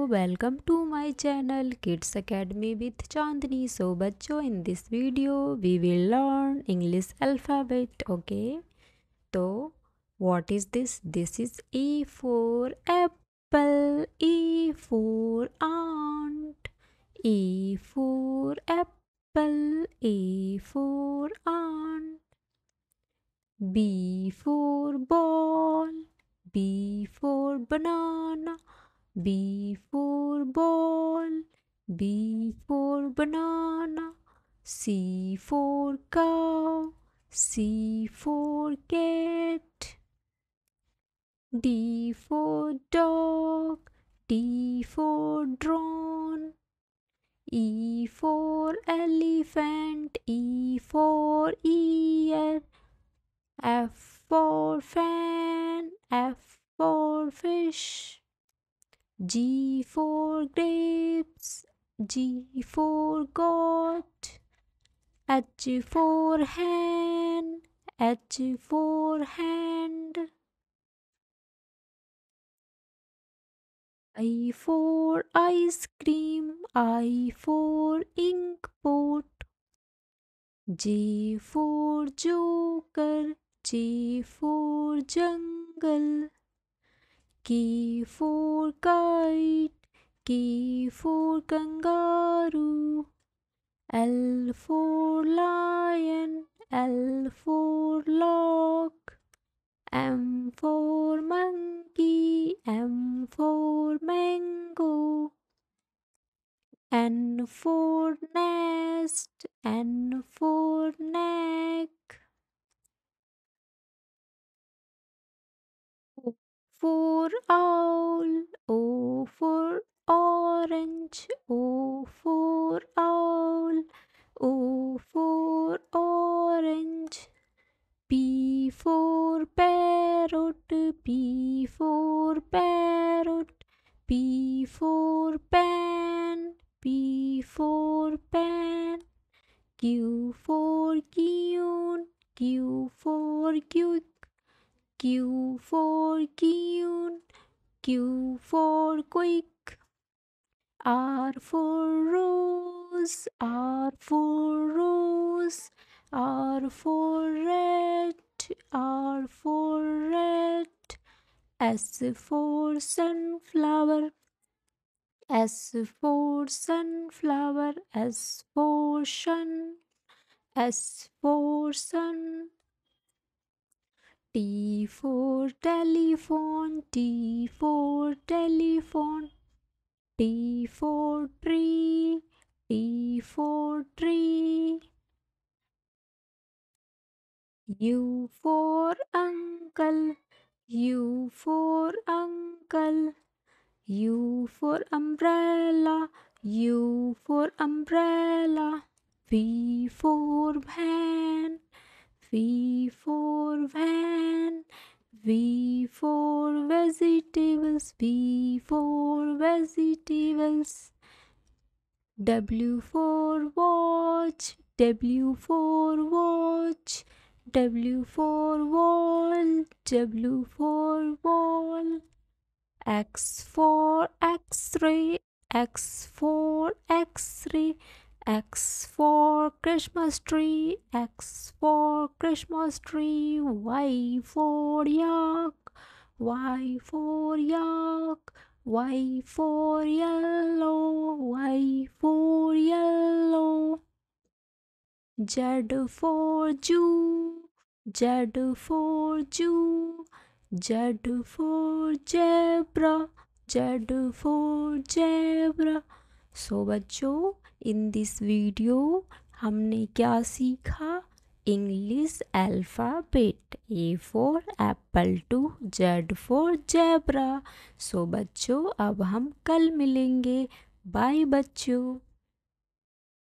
welcome to my channel Kids Academy with Chandni. So बच्चों, in this video we will learn English alphabet. Okay, so what is this? This is A for apple, A for aunt, A for apple, A for aunt. B for ball, B for banana, B for ball, B for banana. C for cow, C for cat. D for dog, D for drone. E for elephant, E for ear. F for fan, F for fish. G for grapes, G for goat. H for hen, H for hand. I for ice cream, I for ink pot. J for joker, J for jungle. K for kite, K for kangaroo. L for lion, L for lock. M for monkey, M for mango. N for nest, N for neck. O for owl, O for orange, O for owl, O for orange. P for parrot, P for parrot, P for pan, P for pan. Q for queen, Q for quick, Q for queen, Q for quick. R for rose, R for rose, R for red, R for red. S for sunflower, S for sunflower, S for sun, S for sun. T for telephone, T for telephone. T for tree, T for tree. U for uncle, U for uncle. U for umbrella, U for umbrella. V for van, V for van. V for vegetables, V for vegetables. W for watch, W for watch. W for wall, W for wall. X for X-ray, X for X-ray. X for Christmas tree, X for Christmas tree. Y for yak, Y for yak. Y for yellow, Y for yellow. Z for Jew, Z for Jew. Z for zebra, Z for zebra. So बच्चों, in this video हमने क्या सीखा? English alphabet. A for apple to Z for zebra. सो बच्चों, अब हम कल मिलेंगे. Bye बच्चों.